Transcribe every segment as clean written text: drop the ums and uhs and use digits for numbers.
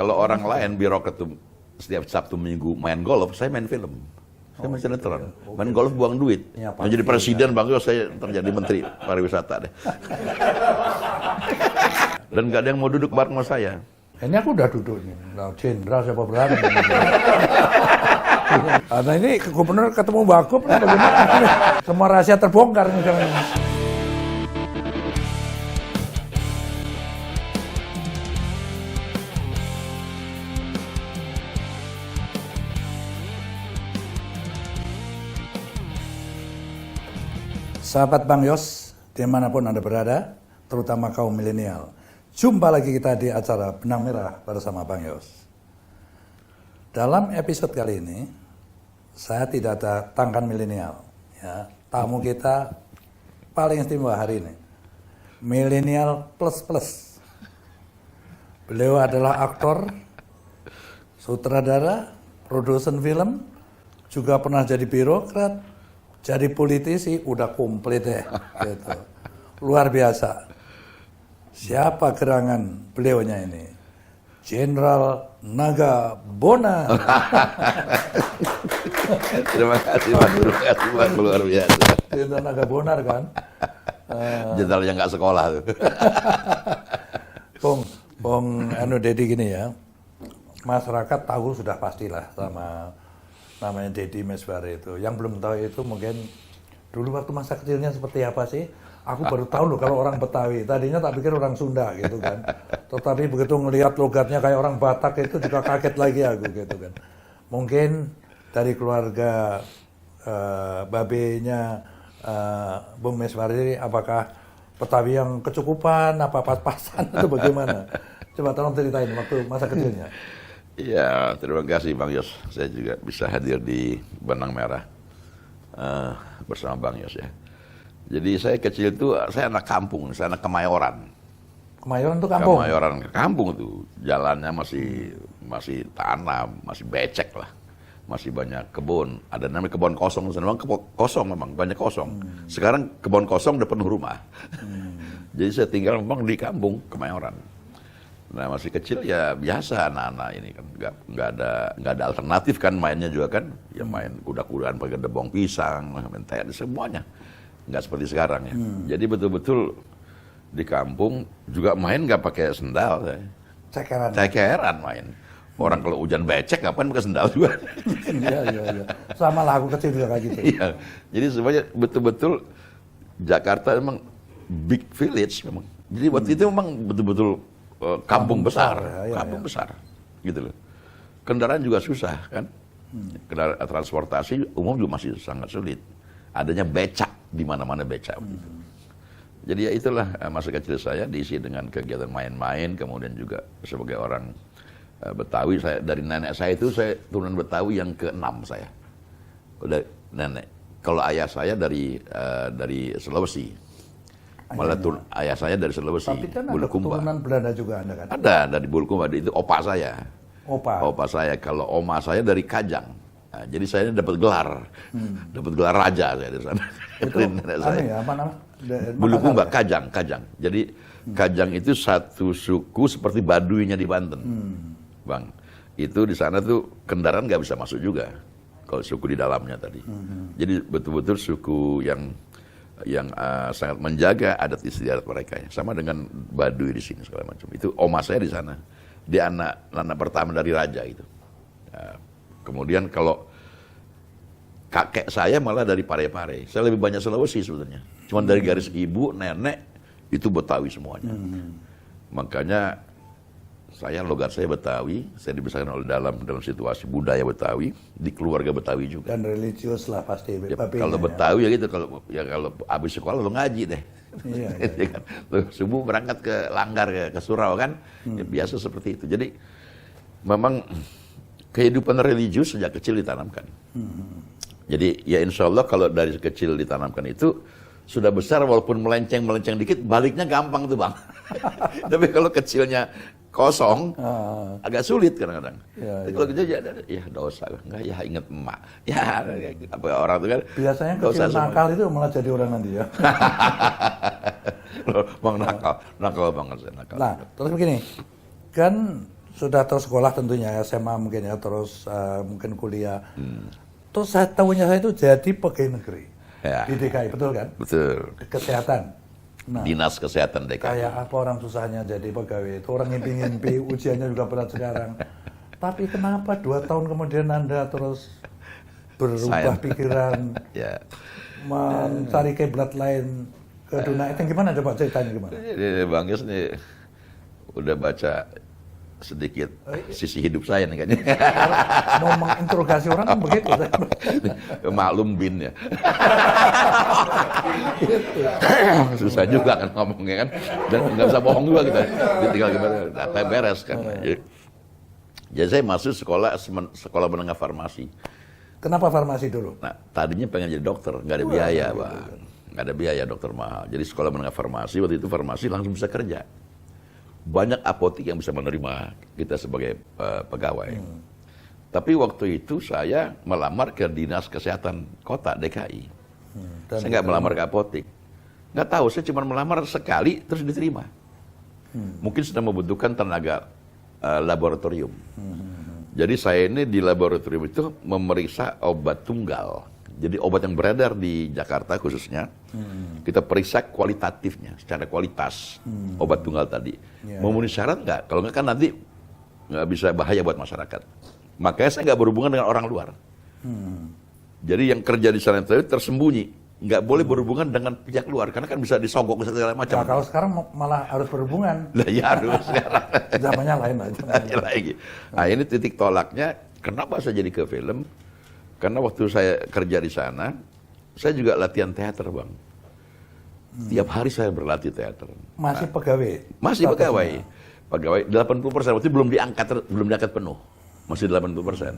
Kalau orang lain birokrat tuh setiap Sabtu Minggu main golf, saya main film. Saya main sinetron. Main golf buang duit. Ya, Mau jadi presiden Bang Yos, saya terjadi menteri pariwisata deh. Dan gak ada yang mau duduk bareng sama saya. Ini aku udah duduk nih. Nah, jenderal siapa berani. Nah ini gubernur ketemu Wagub, bagaimana? Semua rahasia terbongkar nih sekarang. Sahabat Bang Yos, dimanapun Anda berada, terutama kaum milenial. Jumpa lagi kita di acara Benang Merah bersama Bang Yos. Dalam episode kali ini, saya tidak datangkan milenial. Ya, tamu kita paling istimewa hari ini. Milenial plus plus. Beliau adalah aktor, sutradara, produsen film, juga pernah jadi birokrat, jadi politisi, udah komplit ya. Gitu. Luar biasa. Siapa gerangan beliaunya ini? Jenderal Nagabona. Terima kasih Pak, luar biasa. Jenderal Nagabona kan? Jenderal yang nggak sekolah tuh. Bung Dedi gini ya, masyarakat tahu sudah pastilah sama namanya Deddy Miswar itu. Yang belum tahu itu mungkin dulu waktu masa kecilnya seperti apa sih? Aku baru tahu loh kalau orang Betawi. Tadinya tak pikir orang Sunda gitu kan. Tetapi begitu ngelihat logatnya kayak orang Batak itu juga kaget lagi aku gitu kan. Mungkin dari keluarga babenya Bung Miswar ini apakah Betawi yang kecukupan, apa pas-pasan atau bagaimana? Coba tolong ceritain waktu masa kecilnya. Iya, terima kasih Bang Yos. Saya juga bisa hadir di Benang Merah bersama Bang Yos ya. Jadi saya kecil itu, saya anak kampung, saya anak Kemayoran. Kemayoran itu kampung? Kemayoran, kampung tuh. Jalannya masih tanam, masih becek lah. Masih banyak kebun. Ada namanya kebun kosong. Memang kosong memang, banyak kosong. Sekarang kebun kosong udah penuh rumah. Jadi saya tinggal memang di kampung Kemayoran. Nah masih kecil ya biasa anak-anak ini kan nggak ada alternatif kan mainnya juga kan. Ya main kuda-kudaan pakai debong pisang, main tenis semuanya. Nggak seperti sekarang ya. Jadi betul-betul di kampung juga main nggak pakai sendal. Cekeran main. Orang kalau hujan becek ngapain pakai sendal juga. Iya. Sama lah aku kecil juga kayak gitu. Iya. Jadi semuanya betul-betul Jakarta memang big village memang. Jadi waktu itu memang betul-betul kampung besar, kampung besar, gitu loh. Kendaraan juga susah kan. Kendaraan transportasi umum juga masih sangat sulit. Adanya becak di mana-mana becak. Jadi ya itulah masa kecil saya diisi dengan kegiatan main-main, kemudian juga sebagai orang Betawi, saya dari nenek saya itu saya turunan Betawi yang ke-6 saya. Udah nenek. Kalau ayah saya dari Sulawesi. Malah ayah saya dari Sulawesi. Tapi kan ada Bulukumba. keturunan Belanda juga Anda kan? Ada dari Bulukumba, itu opa saya. Opa Saya. Kalau oma saya dari Kajang. Nah, jadi saya dapat gelar. Dapat gelar raja saya di sana. Itu apa nama? Bulukumba, Kajang. Jadi Kajang itu satu suku seperti Baduynya di Banten. Bang, itu di sana tuh kendaraan nggak bisa masuk juga kalau suku di dalamnya tadi. Jadi betul-betul suku yang sangat menjaga adat istiadat mereka ya. Sama dengan Baduy di sini segala macam. Itu oma saya di sana. Dia anak pertama dari raja itu. Nah, kemudian kalau kakek saya malah dari Parepare. Saya lebih banyak Sulawesi sebetulnya. Cuma dari garis ibu, nenek itu Betawi semuanya. Makanya logat saya Betawi, saya dibesarkan oleh dalam situasi budaya Betawi, di keluarga Betawi juga. Dan religius lah pasti. Ya, kalau Betawi ya gitu, kalau habis sekolah lo ngaji deh. Iya. Kan? Subuh berangkat ke Langgar, ke Surau kan, ya, biasa seperti itu. Jadi memang kehidupan religius sejak kecil ditanamkan. Jadi ya insya Allah kalau dari kecil ditanamkan itu, sudah besar walaupun melenceng dikit, baliknya gampang tuh Bang. Tapi kalau kecilnya kosong, agak sulit kadang-kadang. Kalau gitu ya dosa, enggak ya inget emak. Ya apa orang itu kan. Biasanya kecil nakal itu malah jadi orang nanti ya. Bang nakal banget saya nakal. Nah, terus begini, kan sudah terus sekolah tentunya SMA mungkin ya, terus mungkin kuliah. Terus saya tahunya saya itu jadi pegawai negeri Ya. di DKI, betul kan? Betul. Kesehatan. Nah, Dinas Kesehatan DKI. kayak apa orang susahnya jadi pegawai itu, orang ngimpi-ngimpi, ujiannya juga berat sekarang. Tapi kenapa 2 tahun kemudian Anda terus berubah Sayang. pikiran, Ya. mencari kiblat lain ke dunia itu, gimana coba ceritanya gimana? Ini Bang Yos nih udah baca sedikit sisi hidup saya nih kayaknya. Mau menginterogasi orang kan begitu. Maklum bin ya. Susah juga kan ngomongnya kan. Dan nggak bisa bohong juga kita. Tinggal gimana, data beres kan. Jadi saya masuk sekolah menengah farmasi. Kenapa farmasi dulu? Nah, tadinya pengen jadi dokter, nggak ada biaya, Bang. Nggak ada biaya, dokter mahal. Jadi sekolah menengah farmasi, waktu itu farmasi langsung bisa kerja. Banyak apotek yang bisa menerima kita sebagai pegawai. Tapi waktu itu saya melamar ke Dinas Kesehatan Kota DKI. Saya nggak melamar ke apotek. Nggak tahu, saya cuma melamar sekali terus diterima. Mungkin sedang membutuhkan tenaga laboratorium. Jadi saya ini di laboratorium itu memeriksa obat tunggal. Jadi obat yang beredar di Jakarta khususnya, kita periksa kualitatifnya, secara kualitas obat tunggal tadi. Memenuhi syarat nggak? Kalau nggak kan nanti nggak bisa bahaya buat masyarakat. Makanya saya nggak berhubungan dengan orang luar. Jadi yang kerja di sana itu tersembunyi, nggak boleh berhubungan dengan pihak luar, karena kan bisa disogok segala macam. Nah, kalau sekarang malah harus berhubungan, Lah ya harus sekarang. zamannya lain aja. Lagi. Nah ini titik tolaknya, kenapa saya jadi ke film? Karena waktu saya kerja di sana, saya juga latihan teater, Bang. Tiap hari saya berlatih teater. Masih pegawai? Masih pegawai. Pegawai 80%, waktu itu belum diangkat penuh. Masih 80%.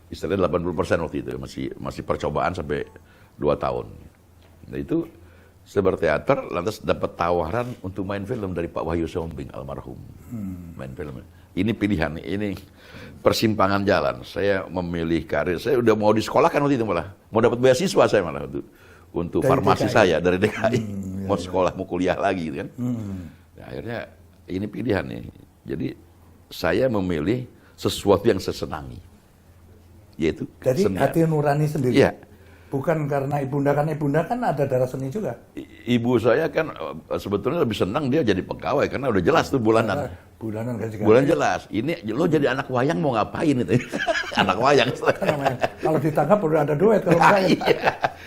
Istilahnya 80% waktu itu, masih percobaan sampai 2 tahun. Nah itu saya berteater, lantas dapat tawaran untuk main film dari Pak Wahyu Sombing, almarhum. Main film. Ini pilihan, ini persimpangan jalan. Saya memilih karir, saya udah mau disekolahkan waktu itu malah. Mau dapat beasiswa saya malah untuk dari farmasi DKI. saya dari DKI. Mau sekolah, mau kuliah lagi gitu kan. Nah, akhirnya ini pilihan nih. Jadi saya memilih sesuatu yang saya senangi. Yaitu Jadi kesenian. hati nurani sendiri? Iya. Bukan karena ibunda kan ada darah seni juga. Ibu saya kan sebetulnya lebih senang dia jadi pegawai karena udah jelas tuh bulanan. Bulanan gaji. Bulan jelas. Ini lo jadi anak wayang mau ngapain itu? Anak wayang. Kalau ditangkap udah ada duit, kalau enggak ya.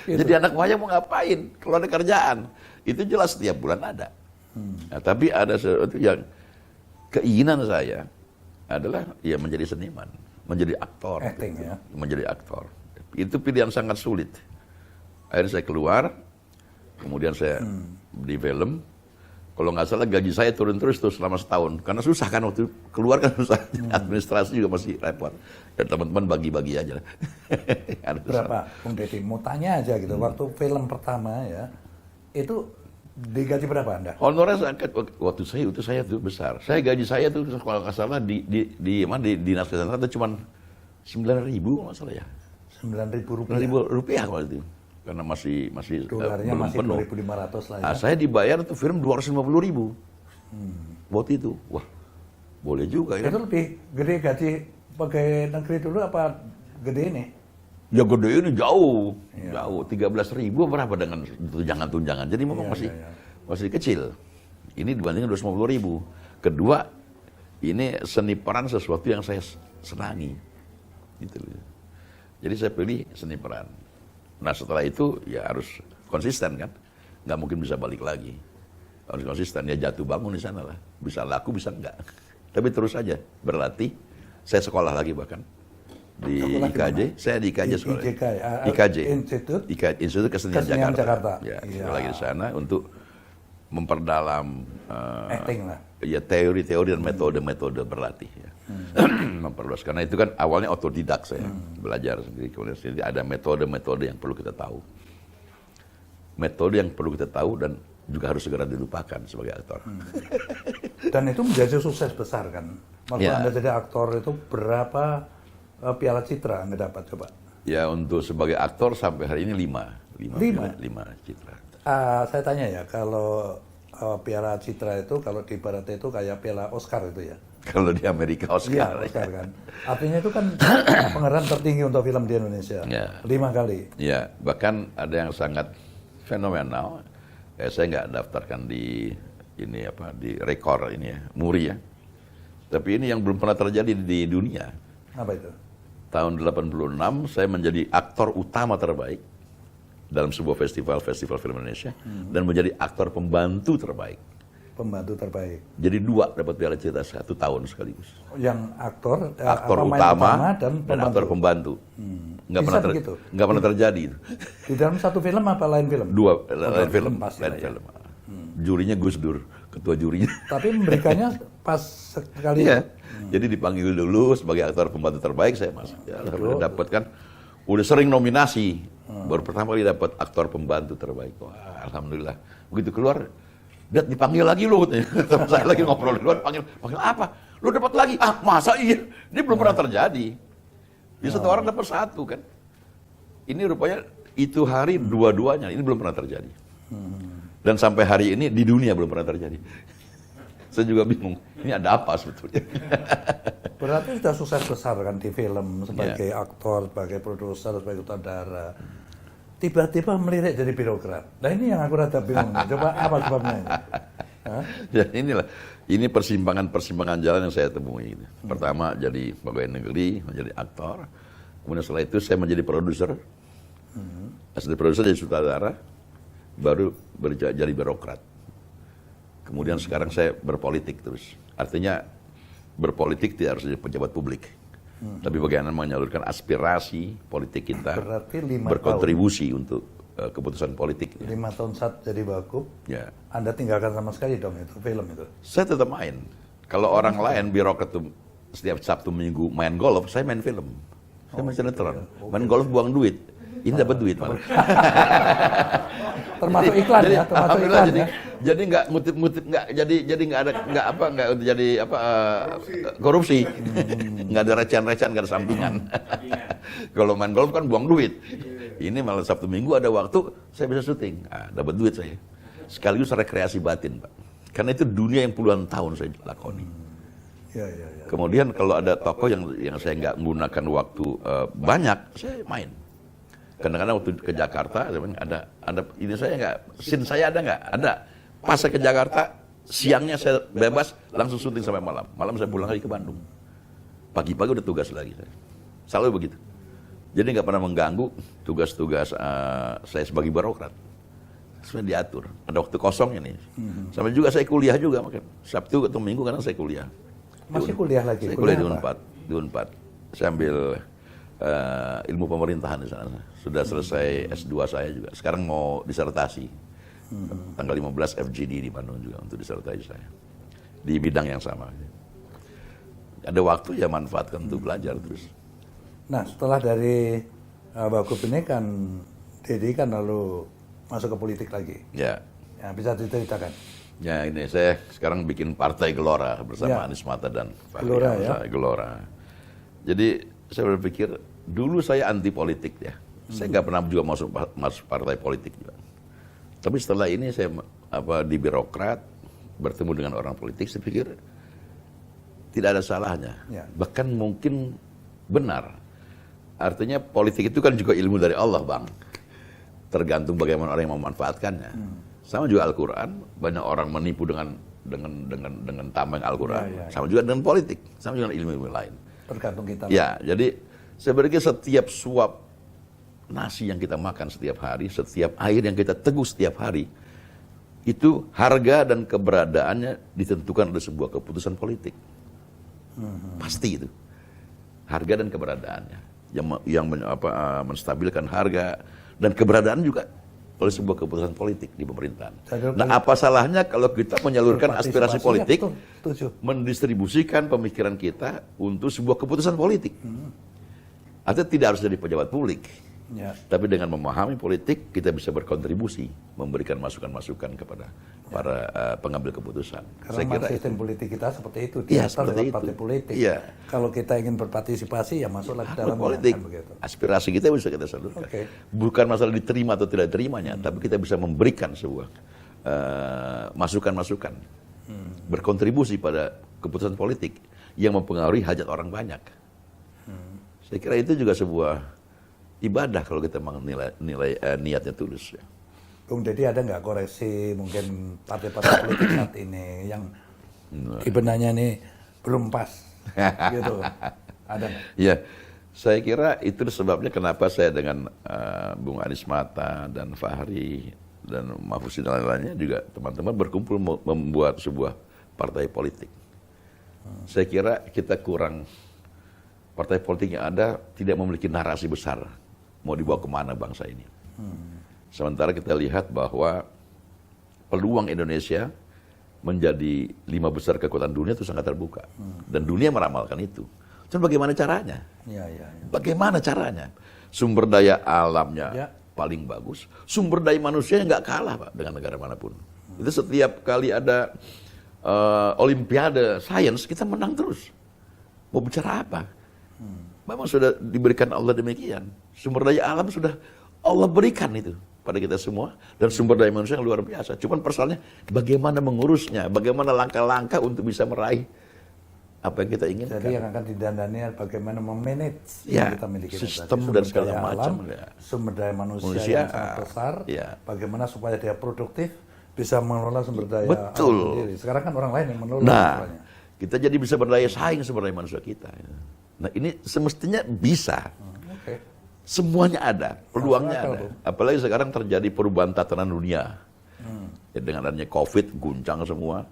Iya. Jadi anak wayang mau ngapain? Kalau ada kerjaan. Itu jelas setiap bulan ada. Nah, tapi ada sesuatu yang keinginan saya adalah ya menjadi seniman, menjadi aktor. Acting, gitu. ya. Menjadi aktor. Itu pilihan sangat sulit. Akhirnya saya keluar, kemudian saya di film. Kalau nggak salah gaji saya turun terus tuh selama setahun. Karena susah kan waktu keluar kan susah. Administrasi juga masih repot. Dan teman-teman bagi-bagi aja. Berapa, Bung Deddy? Mau tanya aja gitu. Waktu film pertama ya, itu digaji berapa Anda? Honorer waktu saya tuh besar. Gaji saya tuh kalau nggak salah di Dinas Kesehatan itu cuma 9.000 nggak salah ya. 9.000 rupiah. 9.000 rupiah waktu itu. Karena masih Dolarnya belum masih penuh. 2.500 lah ya. Nah, saya dibayar tuh film 250.000. Waktu itu. Wah, boleh juga ya. Itu lebih gede gaji pegawai negeri dulu apa gede ini? Ya gede ini jauh. Jauh. 13.000 berapa dengan tunjangan-tunjangan. Jadi memang masih kecil. Ini dibandingkan 250.000. Kedua, ini seni peran sesuatu yang saya senangi. Gitu. Jadi saya pilih seni peran. Nah setelah itu ya harus konsisten kan, nggak mungkin bisa balik lagi. Harus konsisten, ya jatuh bangun di sana lah. Bisa laku, bisa enggak. Tapi terus saja berlatih. Saya sekolah lagi bahkan di IKJ. Saya di IKJ sekolah. IKJ. Institut Kesenian Jakarta. Ya, sekolah lagi di sana untuk memperdalam acting lah. Ya teori-teori dan metode-metode berlatih. Ya. Memperluas karena itu kan awalnya otodidak saya belajar sendiri, kemudian sendiri ada metode-metode yang perlu kita tahu, metode yang perlu kita tahu dan juga harus segera dilupakan sebagai aktor. Dan itu menjadi sukses besar kan. Waktu Ya. Anda jadi aktor itu berapa piala citra Anda dapat coba? Ya untuk sebagai aktor sampai hari ini 5 citra. Saya tanya ya, kalau piala citra itu kalau di barat itu kayak piala Oscar itu ya. Kalau di Amerika Oscar. Iya, Oscar kan. Artinya itu kan penghargaan tertinggi untuk film di Indonesia. Ya. 5 kali. Ya, bahkan ada yang sangat fenomenal. Saya nggak daftarkan di ini apa di rekor ini ya, Muri ya. Tapi ini yang belum pernah terjadi di dunia. Apa itu? Tahun 86 saya menjadi aktor utama terbaik dalam sebuah festival film Indonesia dan menjadi aktor pembantu terbaik. Pembantu terbaik. Jadi 2 dapat piala cita 1 tahun sekaligus. Yang aktor utama dan aktor pembantu. Nggak Bisa pernah begitu? nggak pernah terjadi itu. Di dalam satu film apa lain film? 2 lain film, pasti lain lah ya. film. Jurinya Gus Dur, ketua jurinya. Tapi memberikannya pas sekali. Iya. Jadi dipanggil dulu sebagai aktor pembantu terbaik saya masuk. Ya, alhamdulillah dapat kan. Udah sering nominasi. Baru pertama kali dapat aktor pembantu terbaik. Wah, alhamdulillah. Begitu keluar, "Dat dipanggil lagi lu," katanya. Saya lagi ngobrol di luar, panggil apa? Lu dapat lagi? Ah, masa iya? Ini belum pernah terjadi. Di satu orang dapat 1 kan. Ini rupanya itu hari dua-duanya, ini belum pernah terjadi. Dan sampai hari ini di dunia belum pernah terjadi. Saya juga bingung, ini ada apa sebetulnya? Berarti sudah sukses besar kan di film sebagai aktor, sebagai produser, sebagai sutradara. Tiba-tiba melirik jadi birokrat. Nah ini yang aku rada bingung. Coba apa sebabnya ini? Ya inilah, ini persimpangan jalan yang saya temui. Pertama jadi pegawai negeri, menjadi aktor. Kemudian setelah itu saya menjadi produser. Setelah produser jadi sutradara, baru jadi birokrat. Kemudian sekarang saya berpolitik terus. Artinya berpolitik tidak harus jadi pejabat publik. Tapi bagaimana menyalurkan aspirasi politik kita, Berarti 5 berkontribusi untuk keputusan politik. 5 tahun saat jadi Wagub, Ya. Anda tinggalkan sama sekali dong itu film itu. Saya tetap main. Kalau orang lain birokrat tuh setiap Sabtu Minggu main golf, saya main film. Saya main sinetron. Main golf buang duit. Ini dapat duit malah. Termasuk iklan ya, termasuk iklan ya. Jadi nggak ngutip-ngutip, nggak jadi korupsi, nggak ada recehan-recehan, nggak ada sampingan. Kalau main golf kan buang duit. Ini malah Sabtu Minggu ada waktu, saya bisa syuting, dapat duit saya. Sekaligus rekreasi batin, Pak. Karena itu dunia yang puluhan tahun saya lakoni. Ya. Kemudian kalau ada tokoh yang saya nggak menggunakan waktu banyak, saya main. Kadang-kadang waktu ke Jakarta, ada ini saya nggak, scene saya ada nggak? Ada. Pas saya ke Jakarta, siangnya saya bebas, langsung syuting sampai malam. Malam saya pulang lagi ke Bandung. Pagi-pagi udah tugas lagi saya. Selalu begitu. Jadi nggak pernah mengganggu tugas-tugas saya sebagai birokrat. Sebenarnya diatur. Ada waktu kosongnya nih. Sampai juga saya kuliah juga, makanya Sabtu atau Minggu kadang saya kuliah. Masih kuliah lagi? Saya kuliah di Unpad. Saya ambil ilmu pemerintahan di sana. Sudah selesai S2 saya juga. Sekarang mau disertasi. Tanggal 15 FGD di Bandung juga untuk disertasi saya. Di bidang yang sama. Ada waktu ya manfaatkan untuk belajar terus. Nah setelah dari Wagub ini kan Dedi kan lalu masuk ke politik lagi. Ya. Ya bisa diceritakan. Ya ini saya sekarang bikin Partai Gelora bersama Anies Mata dan Gelora ya. Gelora. Jadi saya berpikir dulu saya anti politik ya. Saya nggak pernah juga masuk partai politik juga. Tapi setelah ini saya di birokrat bertemu dengan orang politik, saya pikir tidak ada salahnya. Ya. Bahkan mungkin benar. Artinya politik itu kan juga ilmu dari Allah, Bang. Tergantung bagaimana orang yang memanfaatkannya. Sama juga Al-Quran, banyak orang menipu dengan tameng Al-Quran. Ya. Sama juga dengan politik, sama juga dengan ilmu-ilmu lain. Tergantung kita. Ya, jadi saya berpikir setiap suap nasi yang kita makan setiap hari, setiap air yang kita teguh setiap hari, itu harga dan keberadaannya ditentukan oleh sebuah keputusan politik. Pasti itu. Harga dan keberadaannya. Yang menstabilkan harga dan keberadaan juga oleh sebuah keputusan politik di pemerintahan. Nah, apa salahnya kalau kita menyalurkan aspirasi politik, mendistribusikan pemikiran kita untuk sebuah keputusan politik. Artinya tidak harus jadi pejabat publik. Ya. Tapi dengan memahami politik, kita bisa berkontribusi, memberikan masukan-masukan kepada para pengambil keputusan. Karena saya kira sistem politik kita seperti itu, ya, seperti partai politik. Ya. Kalau kita ingin berpartisipasi, ya masuklah ke dalam politik. Kan aspirasi kita bisa kita salurkan. Okay. Bukan masalah diterima atau tidak terimanya, tapi kita bisa memberikan sebuah masukan-masukan, berkontribusi pada keputusan politik. yang mempengaruhi hajat orang banyak. Saya kira itu juga sebuah ibadah kalau kita menilai niatnya tulus. Ya. Bung Deddy, ada nggak koreksi mungkin partai-partai politik saat ini yang sebenarnya nih belum pas gitu, ada nggak? Ya, saya kira itu sebabnya kenapa saya dengan Bung Anies Mata dan Fahri dan Mahfuz dan lain-lainnya juga teman-teman berkumpul membuat sebuah partai politik. Saya kira kita kurang, partai politik yang ada tidak memiliki narasi besar mau dibawa kemana bangsa ini. Sementara kita lihat bahwa peluang Indonesia menjadi 5 besar kekuatan dunia itu sangat terbuka. Dan dunia meramalkan itu. Cuma bagaimana caranya? Ya. Bagaimana caranya? Sumber daya alamnya paling bagus. Sumber daya manusia nggak kalah Pak dengan negara manapun. Itu setiap kali ada Olimpiade Sains, kita menang terus. Mau bicara apa? Memang sudah diberikan Allah demikian. Sumber daya alam sudah Allah berikan itu pada kita semua, dan sumber daya manusia yang luar biasa. Cuman persoalannya bagaimana mengurusnya, bagaimana langkah-langkah untuk bisa meraih apa yang kita inginkan. Jadi yang akan didandani bagaimana memanage Ya, yang kita miliki sistem tadi. dan Sumber segala daya macam, alam, ya. sumber daya manusia Manusia, yang sangat besar, ya. bagaimana supaya dia produktif, bisa mengelola sumber daya Betul. alam sendiri. Sekarang kan orang lain yang mengelola. Nah, semuanya. kita jadi bisa berdaya saing sumber daya manusia kita. Nah, ini semestinya bisa. Oke. Semuanya ada, peluangnya Masuk akal, ada. Bung. Apalagi sekarang terjadi perubahan tatanan dunia. Ya, dengan adanya COVID, guncang semua.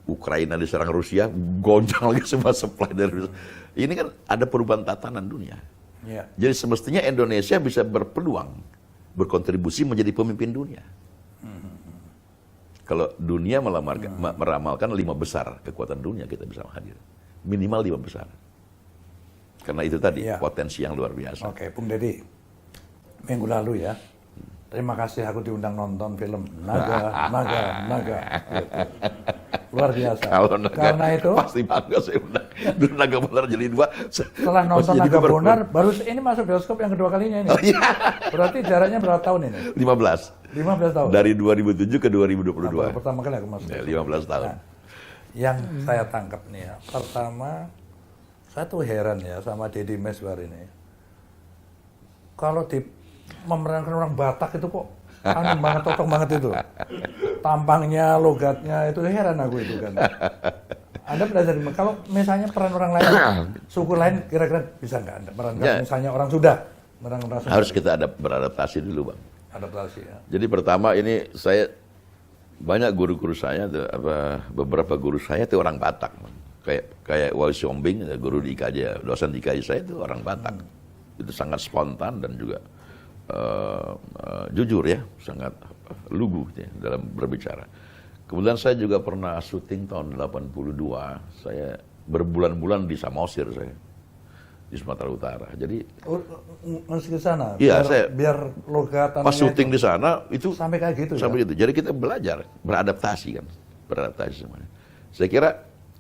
Ukraina diserang Rusia, goncang lagi semua supply dari Rusia. Ini kan ada perubahan tatanan dunia. Ya. Jadi semestinya Indonesia bisa berpeluang, berkontribusi menjadi pemimpin dunia. Kalau dunia meramalkan 5 besar kekuatan dunia, kita bisa hadir. Minimal 5 besar. Karena itu tadi, Ya. potensi yang luar biasa. Oke, Bung Deddy, minggu lalu ya, terima kasih aku diundang nonton film Naga, gitu. Luar biasa. Kalau Naga, Karena itu, pasti bangga saya undang. Dulu Naga Bonar jadi 2. setelah nonton Naga Bonar, baru ini masuk bioskop yang kedua kalinya ini. Oh, iya. Berarti jaraknya berapa tahun ini? 15. 15 tahun. Dari 2007 ke 2022. Pertama kali aku masuk. Ya, 15 tahun. Nah, yang saya tangkap nih ya, pertama, saya tuh heran ya sama Deddy Mezwar ini. Kalau memerankan orang Batak itu kok aneh banget, cocok banget itu. Tampangnya, logatnya, itu heran aku itu kan. Anda belajar dari kalau misalnya peran orang lain, suku lain kira-kira bisa nggak Anda merankan Ya. misalnya orang Sunda? Merankan orang Sunda. Harus kita beradaptasi dulu, Bang. Adaptasi ya. Jadi pertama ini saya banyak guru-guru saya tuh, beberapa guru saya itu orang Batak, Bang. Kayak Wali Siombing, guru di IKJ, dosen di IKJ saya itu orang Batak. Itu sangat spontan dan juga jujur ya, sangat lugu ya, dalam berbicara. Kemudian saya juga pernah syuting tahun 82, saya berbulan-bulan di Samosir saya, di Sumatera Utara. Jadi Masih ke sana. Iya, biar logat pas syuting di sana itu sampai kayak gitu sampai ya. gitu. Jadi kita belajar, beradaptasi kan, beradaptasi semuanya. Saya kira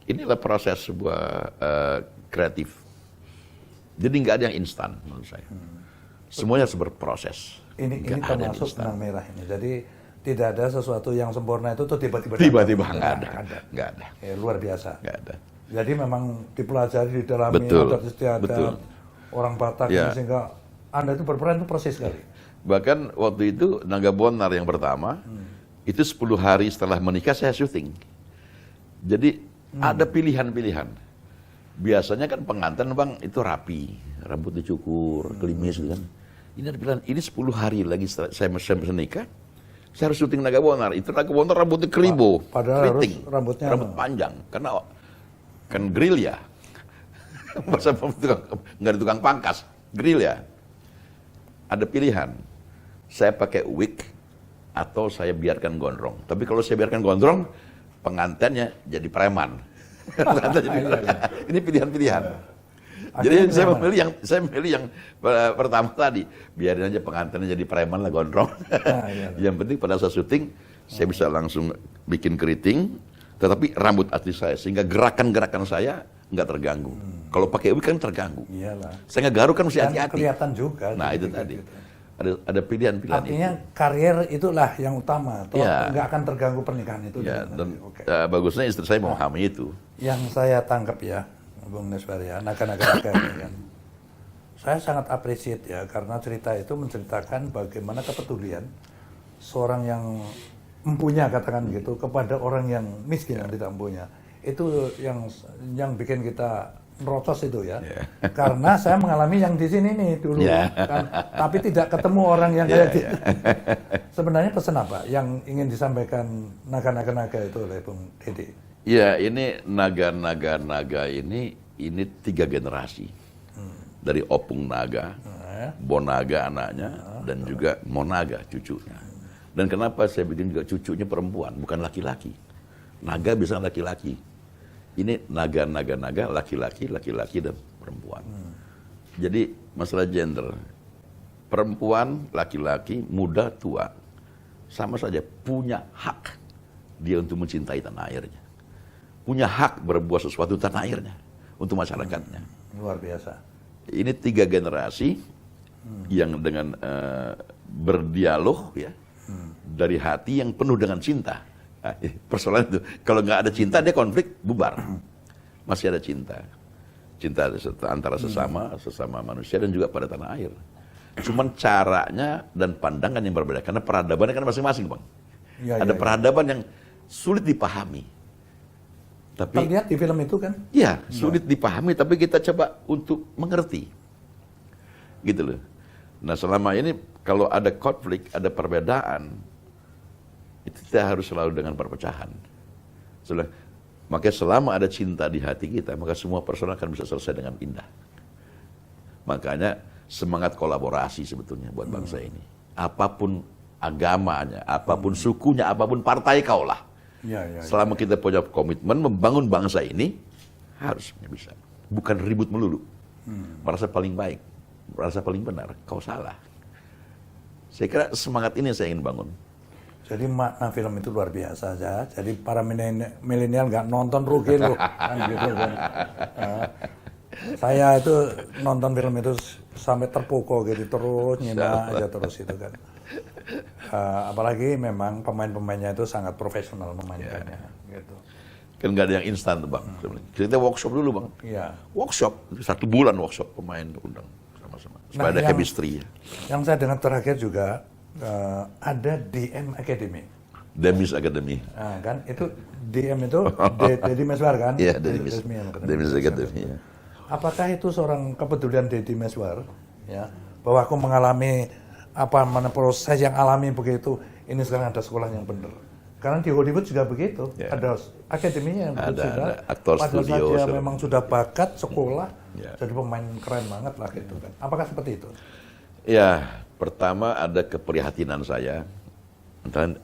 inilah proses sebuah kreatif. Jadi nggak ada yang instan menurut saya. Semuanya harus berproses. Ini Nggak ada yang termasuk instan. benang merah ini. Jadi tidak ada sesuatu yang sempurna itu tuh tiba-tiba Tiba-tiba nggak ada, ada. nggak ada, Ya, luar biasa. nggak ada. Jadi memang dipelajari di dalam Betul, adat istiadat betul. orang Batak Ya. ini, sehingga Anda itu berperan itu persis sekali. Bahkan waktu itu Naga Bonar yang pertama, itu 10 hari setelah menikah saya syuting. Jadi ada pilihan-pilihan. Biasanya kan pengantin Bang itu rapi, rambut dicukur, klimis gitu kan. Ini ada pilihan, ini 10 hari lagi setelah saya menikah, saya harus syuting Naga Bonar. Itu Naga Bonar rambutnya keribo, Padahal keriting, harus rambutnya rambut panjang. Karena kan grill ya. Masa nggak ada tukang pangkas, grill ya. Ada pilihan, saya pakai wig atau saya biarkan gondrong. Tapi kalau saya biarkan gondrong, pengantinnya jadi preman. Ini pilihan-pilihan. Jadi saya memilih yang pertama tadi, biarin aja pengantinnya jadi preman lah, gondrong. Yang penting pada saat syuting saya bisa langsung bikin keriting, tetapi rambut asli saya sehingga gerakan-gerakan saya nggak terganggu. Kalau pakai wig kan terganggu. Iyalah. Saya ngegaruk kan mesti Dan hati-hati. kelihatan juga. Nah itu tadi. Ada pilihan-pilihan Artinya itu. karier itulah yang utama. Toh Ya. nggak akan terganggu pernikahan itu. Ya, dan Oke. bagusnya istri saya memahami itu. Yang saya tangkap ya, Bung Neswar ya, naga-naga ini kan. Saya sangat appreciate ya, karena cerita itu menceritakan bagaimana kepedulian seorang yang mempunyai, katakan gitu, kepada orang yang miskin yang tidak mempunyai. Itu yang bikin kita merocos itu ya. Karena saya mengalami yang di sini nih dulu, kan, tapi tidak ketemu orang yang kayak gitu. Sebenarnya pesan apa yang ingin disampaikan naga-naga itu oleh Bung Dedi? Ya, ini naga-naga ini 3 generasi. Dari Opung Naga, Bonaga anaknya, dan juga Monaga cucunya. Dan kenapa saya bikin juga cucunya perempuan, bukan laki-laki. Naga bisa laki-laki. Ini naga, laki-laki, dan perempuan. Jadi masalah gender, perempuan, laki-laki, muda, tua, sama saja punya hak dia untuk mencintai tanah airnya. Punya hak berbuat sesuatu tanah airnya untuk masyarakatnya. Luar biasa. Ini 3 generasi yang dengan berdialog ya, dari hati yang penuh dengan cinta. Nah, persoalan itu, kalau nggak ada cinta dia konflik, bubar. Masih ada cinta antara sesama manusia dan juga pada tanah air. Cuman caranya dan pandangan yang berbeda, karena peradabannya kan masing-masing, Bang. Ada peradaban yang sulit dipahami. Tapi terlihat di film itu kan? Ya, sulit dipahami, tapi kita coba untuk mengerti. Gitu loh. Nah, selama ini kalau ada konflik, ada perbedaan, itu kita harus selalu dengan perpecahan. Makanya selama ada cinta di hati kita, maka semua persoalan akan bisa selesai dengan indah. Makanya semangat kolaborasi sebetulnya buat bangsa ini. Apapun agamanya, apapun sukunya, apapun partai kaulah. Selama kita punya komitmen membangun bangsa ini, harusnya bisa. Bukan ribut melulu. Merasa paling baik, merasa paling benar, kau salah. Saya kira semangat ini yang saya ingin bangun. Jadi makna film itu luar biasa aja. Jadi para milenial nggak nonton rugi loh. Kan gitu kan. Saya itu nonton film itu sampai terpukau gitu, terus nyimak aja terus itu kan. Apalagi memang pemain-pemainnya itu sangat profesional memainkannya, gitu. Kan nggak ada yang instan tuh, Bang. Kita workshop dulu, Bang. Iya. Workshop 1 bulan workshop pemain undang sama-sama. Supaya ada chemistry. Yang saya dengar terakhir juga ada DM Academy. Demis Academy. Nah, kan itu DM itu Dedi Meswar kan? Iya, Demis Academy. Apakah itu seorang kepedulian Dedi Meswar, ya, bahwa aku mengalami proses yang alami begitu, ini sekarang ada sekolah yang benar. Karena di Hollywood juga begitu, ada akademinya yang ada aktor studio. Pada saat dia memang sudah bakat sekolah, jadi pemain keren banget lah gitu kan. Apakah seperti itu? Ya, pertama ada keprihatinan saya tentang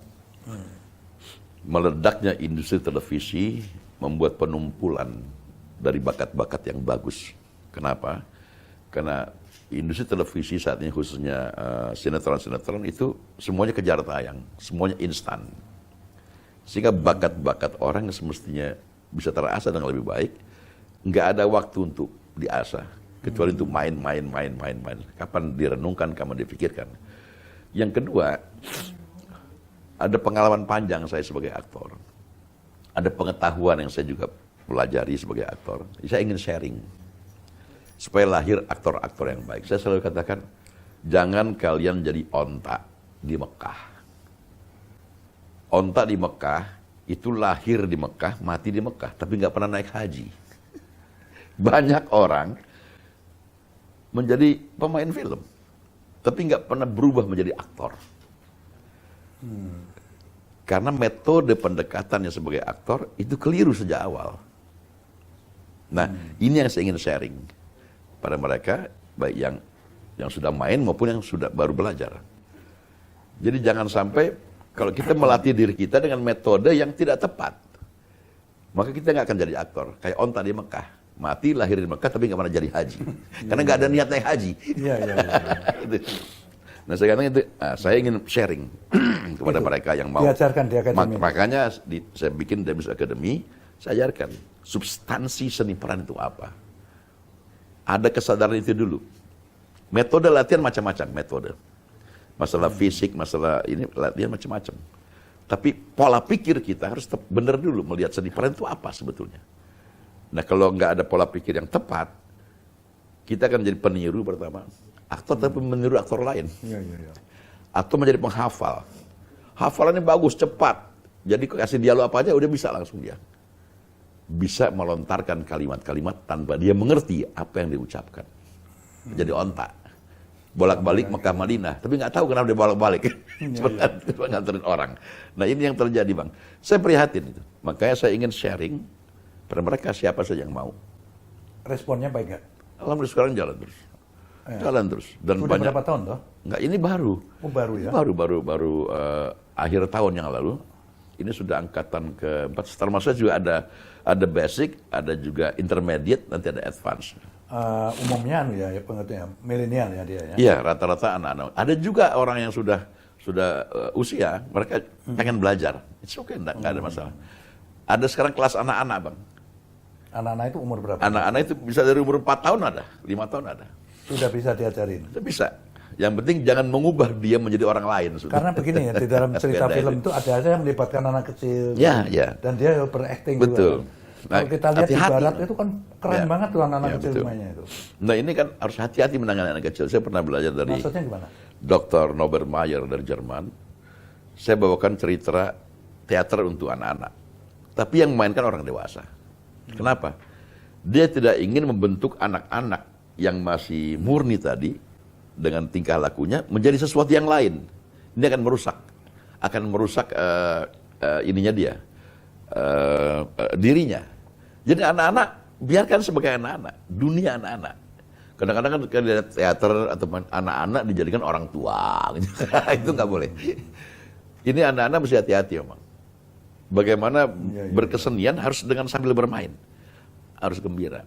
meledaknya industri televisi membuat penumpulan dari bakat-bakat yang bagus. Kenapa? Karena industri televisi saat ini khususnya sinetron-sinetron itu semuanya kejar tayang, semuanya instan. Sehingga bakat-bakat orang yang semestinya bisa terasah dengan lebih baik, nggak ada waktu untuk diasah, kecuali untuk main. Kapan direnungkan, kapan dipikirkan. Yang kedua, ada pengalaman panjang saya sebagai aktor. Ada pengetahuan yang saya juga pelajari sebagai aktor. Saya ingin sharing supaya lahir aktor-aktor yang baik. Saya selalu katakan, jangan kalian jadi onta di Mekah. Onta di Mekah itu lahir di Mekah, mati di Mekah, tapi nggak pernah naik haji. Banyak orang menjadi pemain film, tapi nggak pernah berubah menjadi aktor. Karena metode pendekatannya sebagai aktor itu keliru sejak awal. Nah, ini yang saya ingin sharing pada mereka, baik yang sudah main maupun yang sudah baru belajar. Jadi jangan sampai kalau kita melatih diri kita dengan metode yang tidak tepat, maka kita nggak akan jadi aktor. Kayak onta di Mekah, mati lahir di Mekah tapi nggak pernah jadi haji, karena nggak ada niat naik haji. Iya. Nah, saya katakan itu, saya ingin sharing kepada mereka yang mau. Diajarkan di akademi. Makanya saya bikin Demis Academy, saya ajarkan substansi seni peran itu apa. Ada kesadaran itu dulu. Metode latihan macam-macam, metode. Masalah fisik, masalah ini latihan macam-macam. Tapi pola pikir kita harus benar dulu melihat seni peran itu apa sebetulnya. Nah kalau nggak ada pola pikir yang tepat, kita akan jadi peniru pertama. Aktor tapi meniru aktor lain. Atau menjadi penghafal. Hafalannya bagus, cepat. Jadi kasih dialog apa aja udah bisa langsung dia. Bisa melontarkan kalimat-kalimat tanpa dia mengerti apa yang diucapkan. Jadi ontak. Bolak-balik Mekah Madinah, tapi nggak tahu kenapa dia bolak-balik. Cuma nganterin orang. Nah ini yang terjadi Bang. Saya prihatin itu. Makanya saya ingin sharing pada mereka siapa saja yang mau. Responnya baik nggak? Alhamdulillah sekarang jalan terus. Jalan terus. Dan Sudah banyak. berapa tahun toh? Enggak, ini baru. Oh baru ya? Baru akhir tahun yang lalu. Ini sudah angkatan ke-4. Termasuk juga ada basic, ada juga intermediate, nanti ada advance. Umumnya ya pengertiannya milenial ya dia ya. Iya, rata-rata anak-anak. Ada juga orang yang sudah usia, mereka pengen belajar. It's okay, enggak ada masalah. Ada sekarang kelas anak-anak, Bang. Anak-anak itu umur berapa? Anak-anak itu bisa dari umur 4 tahun ada, 5 tahun ada. Sudah bisa diajarin. Sudah bisa. Yang penting jangan mengubah dia menjadi orang lain. Sudah. Karena begini ya, di dalam cerita Beda film itu. itu ada yang melibatkan anak kecil. Ya, ya. Dan dia berakting Betul. juga. Kan. Nah, Kalau kita lihat di hati-hati. barat itu kan keren Ya. banget tuh anak-anak Ya, kecil betul. mainnya itu. Nah ini kan harus hati-hati menangani anak kecil. Saya pernah belajar dari Maksudnya gimana? Dr. Norbert Mayer dari Jerman. Saya bawakan cerita teater untuk anak-anak. Tapi yang mainkan orang dewasa. Kenapa? Dia tidak ingin membentuk anak-anak yang masih murni tadi dengan tingkah lakunya menjadi sesuatu yang lain. Ini akan merusak ininya dia, dirinya. Jadi anak-anak biarkan sebagai anak-anak, dunia anak-anak. Kadang-kadang kan kalau lihat teater atau anak-anak dijadikan orang tua, gitu. Itu nggak boleh. Ini anak-anak mesti hati-hati, Omang. Bagaimana berkesenian harus dengan sambil bermain, harus gembira.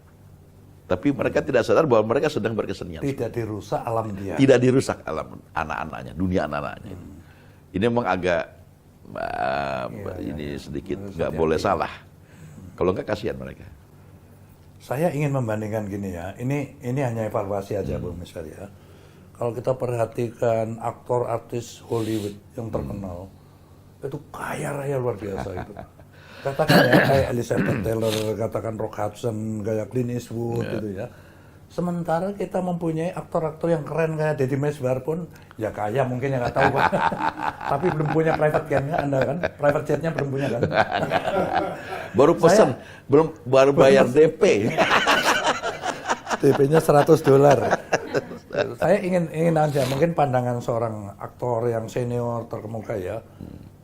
Tapi mereka tidak sadar bahwa mereka sedang berkesenian. Tidak dirusak alam dia. Tidak dirusak alam anak-anaknya, dunia anak-anaknya. Ini memang agak ini sedikit nggak boleh salah. Kalau nggak kasihan mereka. Saya ingin membandingkan gini ya. Ini hanya evaluasi aja Bung Miswar ya. Kalau kita perhatikan aktor artis Hollywood yang terkenal, itu kaya raya luar biasa itu. Katakan ya kayak Elizabeth Taylor, katakan Rock Hudson, kayak Clint Eastwood gitu ya. Sementara kita mempunyai aktor-aktor yang keren kayak Deddy Mizwar pun ya kaya mungkin ya nggak tahu Pak. Tapi belum punya private jet-nya Anda kan, private jet-nya belum punya kan. Baru pesan, baru bayar DP. DP-nya $100. Saya ingin aja mungkin pandangan seorang aktor yang senior terkemuka ya.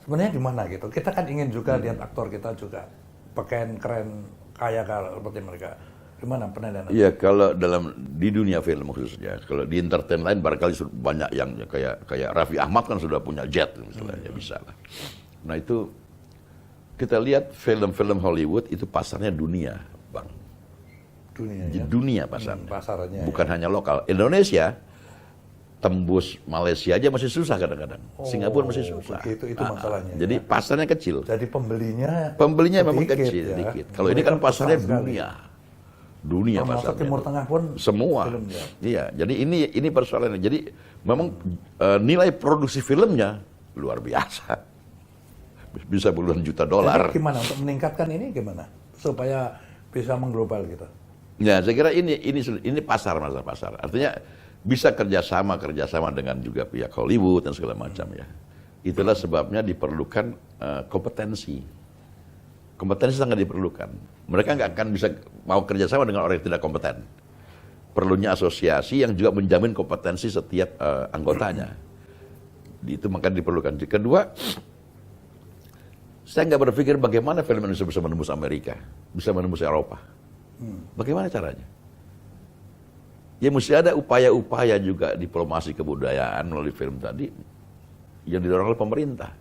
Sebenarnya gimana gitu? Kita kan ingin juga lihat aktor kita juga pakaian keren kaya seperti mereka. Gimana penilaian? Iya, kalau di dunia film khususnya, kalau di entertain lain barangkali banyak yang kayak Raffi Ahmad kan sudah punya jet misalnya, ya bisa lah. Nah itu kita lihat film-film Hollywood itu pasarnya dunia, Bang. Dunia Di ya? dunia pasarnya. Pasarnya Bukan ya. hanya lokal. Indonesia tembus Malaysia aja masih susah kadang-kadang. Singapura masih susah. Begitu, itu masalahnya. Jadi pasarnya kecil. Jadi pembelinya Memang sedikit kecil, ya. sedikit. Kalau ini kan pasarnya Besar sekali. dunia Termasuk pasarnya. Timur Tengah pun Semua. filmnya. Iya, jadi ini persoalannya. Jadi memang nilai produksi filmnya luar biasa. Bisa puluhan juta dolar. Jadi gimana untuk meningkatkan ini gimana supaya bisa mengglobal gitu? Ya, saya kira ini pasar. Artinya bisa kerjasama dengan juga pihak Hollywood dan segala macam ya. Itulah sebabnya diperlukan kompetensi. Kompetensi sangat diperlukan. Mereka nggak akan bisa mau kerjasama dengan orang yang tidak kompeten. Perlunya asosiasi yang juga menjamin kompetensi setiap anggotanya. Itu maka diperlukan. Kedua, saya nggak berpikir bagaimana film Indonesia bisa menembus Amerika, bisa menembus Eropa. Bagaimana caranya? Ya mesti ada upaya-upaya juga diplomasi kebudayaan melalui film tadi yang didorong oleh pemerintah.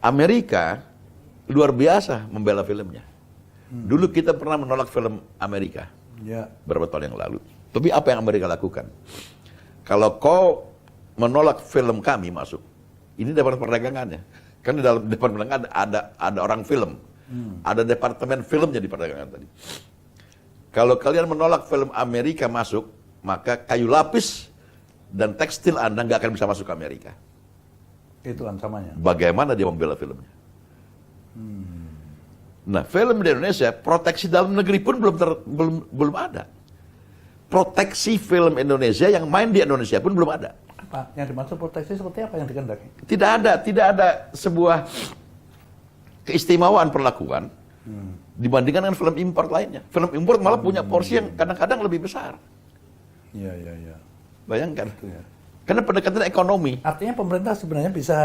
Amerika luar biasa membela filmnya. Dulu kita pernah menolak film Amerika Ya. beberapa tahun yang lalu. Tapi apa yang Amerika lakukan? Kalau kau menolak film kami masuk, ini departemen perdagangannya. Kan di dalam departemen perdagangan ada orang film, ada departemen filmnya di perdagangan tadi. Kalau kalian menolak film Amerika masuk, maka kayu lapis dan tekstil Anda nggak akan bisa masuk ke Amerika. Itu ancamannya. Bagaimana dia membela filmnya? Nah, film di Indonesia, proteksi dalam negeri pun belum ada. Proteksi film Indonesia yang main di Indonesia pun belum ada. Apa yang dimaksud proteksi seperti apa yang dikehendaki? Tidak ada sebuah keistimewaan perlakuan dibandingkan dengan film import lainnya. Film import malah punya porsi yang kadang-kadang lebih besar. Iya. Bayangkan. Itu ya. Karena pendekatan ekonomi. Artinya pemerintah sebenarnya bisa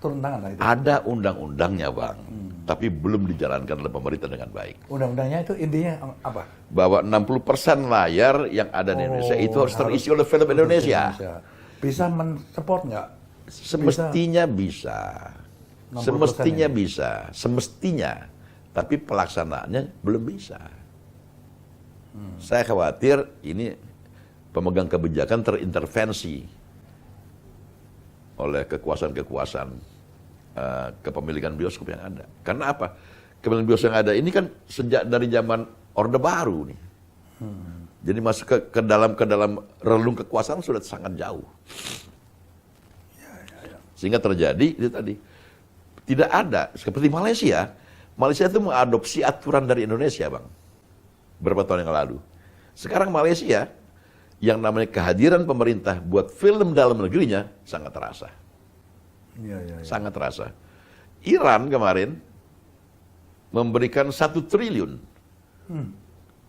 turun tangan lah itu. Ada undang-undangnya, Bang. Tapi belum dijalankan oleh pemerintah dengan baik. Undang-undangnya itu intinya apa? Bahwa 60% layar yang ada di Indonesia itu harus terisi oleh film Indonesia. Bisa mensupport nggak? Semestinya bisa. 60% Semestinya ini. bisa. Semestinya. Tapi pelaksanaannya belum bisa. Saya khawatir ini pemegang kebijakan terintervensi oleh kekuasaan-kekuasaan kepemilikan bioskop yang ada. Karena apa? Kepemilikan bioskop yang ada ini kan sejak dari zaman Orde Baru nih. Jadi masuk ke dalam relung kekuasaan sudah sangat jauh. Sehingga terjadi itu tadi. Tidak ada seperti Malaysia. Malaysia itu mengadopsi aturan dari Indonesia, Bang. Berapa tahun yang lalu. Sekarang Malaysia yang namanya kehadiran pemerintah buat film dalam negerinya sangat terasa. Iya. Sangat terasa. Iran kemarin memberikan 1 triliun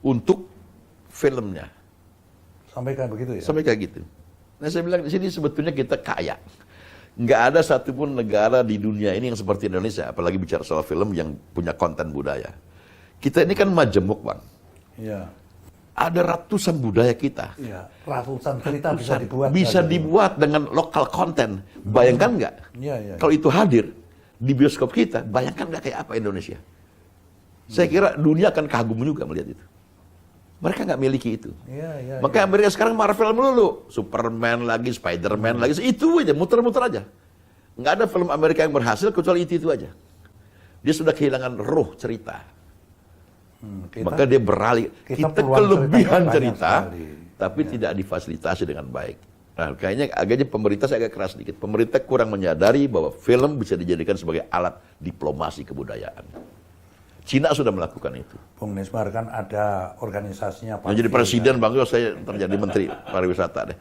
untuk filmnya. Sampai kayak begitu ya? Sampai kayak gitu. Nah, saya bilang di sini sebetulnya kita kaya. Nggak ada satupun negara di dunia ini yang seperti Indonesia, apalagi bicara soal film yang punya konten budaya. Kita ini kan majemuk, Bang. Iya. Ada ratusan budaya kita. Iya. Ratusan cerita bisa dibuat. Bisa dibuat dengan lokal konten. Bayangkan nggak? Iya. Kalau itu hadir di bioskop kita, bayangkan nggak kayak apa Indonesia? Saya kira dunia akan kagum juga melihat itu. Mereka nggak miliki itu. Iya. Makanya Amerika sekarang Marvel melulu. Superman lagi, Spiderman lagi. Itu aja, muter-muter aja. Nggak ada film Amerika yang berhasil kecuali itu aja. Dia sudah kehilangan roh cerita. Maka dia beralih. Kita kelebihan cerita, tapi tidak difasilitasi dengan baik. Nah, kayaknya agaknya pemerintah saya agak keras sedikit. Pemerintah kurang menyadari bahwa film bisa dijadikan sebagai alat diplomasi kebudayaan. Cina sudah melakukan itu. Bung Nismar kan ada organisasinya. Yang jadi presiden, Bang Yos, saya terjadi menteri pariwisata deh.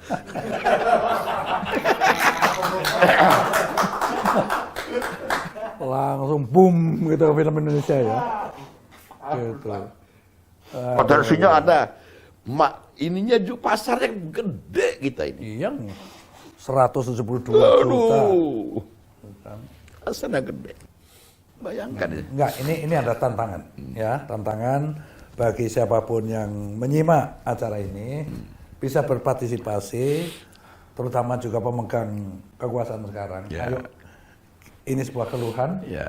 Langsung boom gitu film Indonesia ya. Gitu. Potensinya ada. Ininya juga pasarnya gede kita ini. Iya. 172 juta. Aduh. Pasarnya gede. Bayangkan ya. Enggak, ini ada tantangan ya, tantangan bagi siapapun yang menyimak acara ini bisa berpartisipasi, terutama juga pemegang kekuasaan sekarang. Ya. Ayo, ini sebuah keluhan. Ya.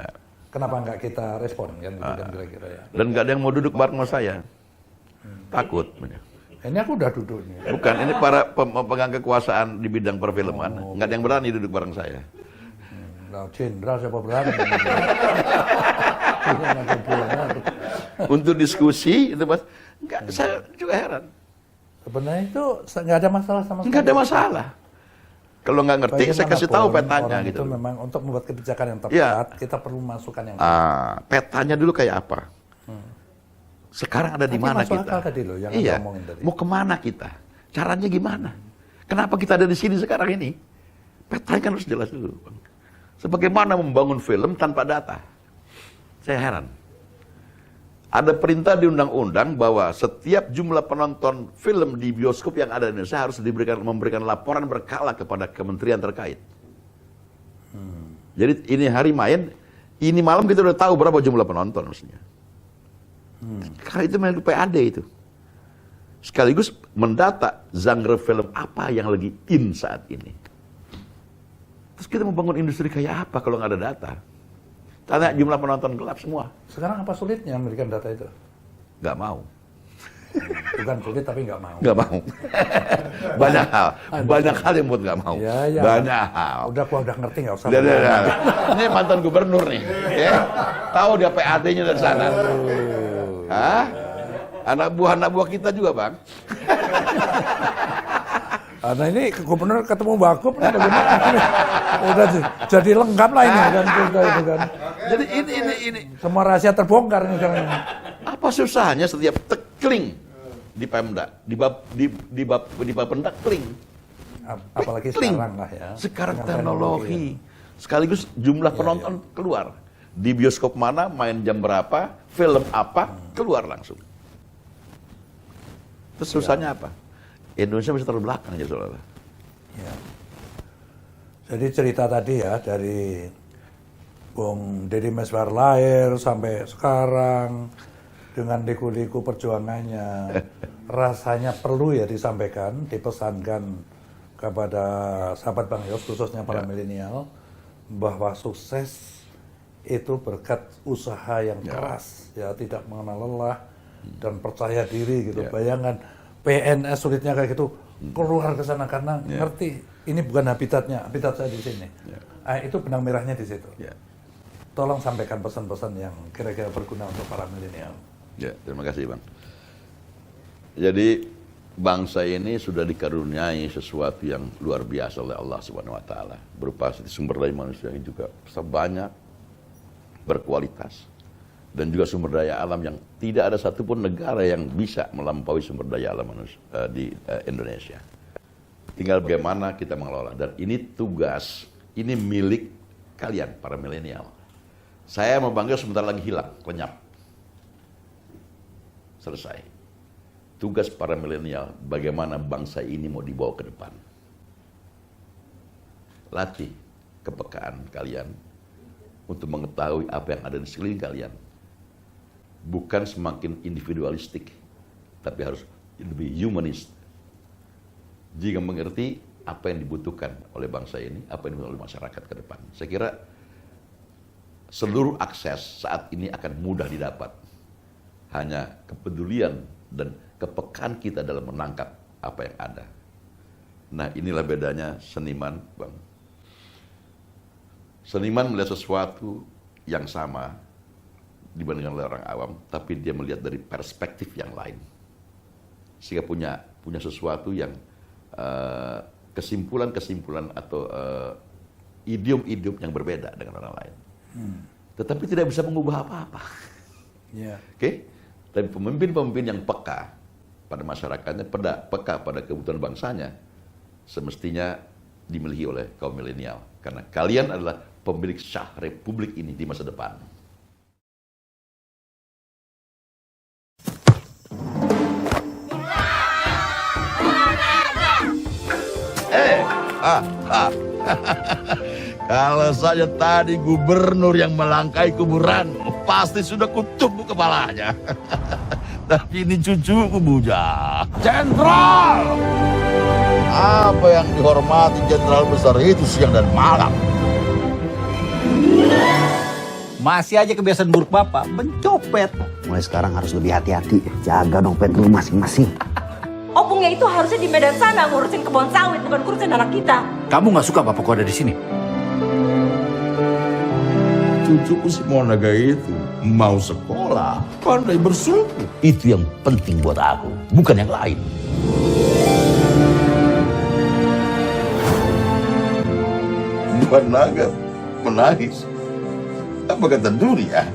Kenapa enggak kita respon kan kira-kira ya. Dan nggak ada yang mau duduk bareng sama saya. Takut. Ini aku udah duduk nih. Bukan, ini para pemegang kekuasaan di bidang perfilman. Nggak ada yang berani duduk bareng saya. Nah, jenderal siapa berani? Untuk diskusi itu Mas, enggak, saya juga heran. Sebenarnya itu nggak ada masalah sama sekali. Enggak ada masalah. Kalau nggak ngerti, saya kasih tahu petanya orang gitu. Itu memang untuk membuat kebijakan yang tepat, Ya. kita perlu masukan yang Petanya dulu kayak apa? Sekarang ada di Tapi mana masuk kita? akal tadi loh yang Iya. Anda omongin tadi. Mau kemana kita? Caranya gimana? Kenapa kita ada di sini sekarang ini? Petanya kan harus jelas dulu, Bang. Sebagaimana membangun film tanpa data? Saya heran. Ada perintah di undang-undang bahwa setiap jumlah penonton film di bioskop yang ada di Indonesia harus memberikan laporan berkala kepada kementerian terkait. Jadi ini hari main, ini malam kita udah tahu berapa jumlah penonton maksudnya. Karena itu main PAD itu. Sekaligus mendata genre film apa yang lagi in saat ini. Terus kita mau bangun industri kayak apa kalau nggak ada data? Tanya jumlah penonton gelap semua. Sekarang apa sulitnya memberikan data itu? Nggak mau. Bukan sulit tapi nggak mau. Nggak mau. Banyak hal yang buat nggak mau. Ya. Banyak hal. Udah ngerti nggak usah. Udah. Ini mantan gubernur nih. Ya. Tahu dia PAD-nya dari sana. Hah? Anak buah kita juga, Bang. Nah ini gubernur ketemu Wagub, udah jadi lengkap lah ini kan cerita itu kan. Jadi ini. Semua rahasia terbongkar nih sekarang. Apa susahnya setiap tekling di Pemda, di Bapenda kling. Apalagi Kling. sekarang lah ya. Sekarang Dengan teknologi. Sekaligus jumlah penonton keluar. Di bioskop mana, main jam berapa, film apa, keluar langsung. Terus susahnya apa? Indonesia masih terbelakang ya saudara. Ya. Jadi cerita tadi ya dari Bung Deddy Mezwar lahir sampai sekarang dengan liku-liku perjuangannya, rasanya perlu ya disampaikan, dipesankan kepada sahabat Bang Yos, khususnya para milenial, bahwa sukses itu berkat usaha yang keras, ya tidak mengenal lelah dan percaya diri gitu. Bayangkan PNS sulitnya kayak gitu, keluar ke sana karena ngerti ini bukan habitatnya, habitat saya di sini. Itu benang merahnya di situ. Tolong sampaikan pesan-pesan yang kira-kira berguna untuk para milenial. Ya, terima kasih Bang. Jadi bangsa ini sudah dikaruniai sesuatu yang luar biasa oleh Allah Subhanahu wa taala, berupa sumber daya manusia yang juga banyak, berkualitas, dan juga sumber daya alam yang tidak ada satupun negara yang bisa melampaui sumber daya alam manusia di Indonesia. Tinggal bagaimana kita mengelola, dan ini tugas, ini milik kalian para milenial. Saya mau bangga sebentar lagi hilang, lenyap. Selesai. Tugas para milenial, bagaimana bangsa ini mau dibawa ke depan. Latih kepekaan kalian untuk mengetahui apa yang ada di sekeliling kalian. Bukan semakin individualistik, tapi harus lebih humanis. Jika mengerti apa yang dibutuhkan oleh bangsa ini, apa yang dibutuhkan oleh masyarakat ke depan. Saya kira seluruh akses saat ini akan mudah didapat. Hanya kepedulian dan kepekaan kita dalam menangkap apa yang ada. Nah, inilah bedanya seniman, Bang. Seniman melihat sesuatu yang sama dibandingkan oleh orang awam, tapi dia melihat dari perspektif yang lain. Sehingga punya sesuatu yang kesimpulan-kesimpulan atau idiom-idiom yang berbeda dengan orang lain. Tetapi tidak bisa mengubah apa-apa. Oke? Tapi pemimpin-pemimpin yang peka pada masyarakatnya, peka pada kebutuhan bangsanya, semestinya dimiliki oleh kaum milenial. Karena kalian adalah pemilik syah republik ini di masa depan. Kalau saja tadi gubernur yang melangkai kuburan, pasti sudah kutumbuk kepalanya. Tapi ini cucuku Buja. Jenderal! Apa yang dihormati jenderal besar itu siang dan malam? Masih aja kebiasaan buruk Bapak, mencopet. Mulai sekarang harus lebih hati-hati. Jaga dompet lu masing-masing. Opungnya itu harusnya di Medan sana ngurusin kebun sawit, bukan ngurusin anak kita. Kamu nggak suka Bapakku ada di sini? Cucuku si Monaga itu mau sekolah, pandai bersuku. Itu yang penting buat aku, bukan yang lain. Monaga menangis. Apa kata Duri ya?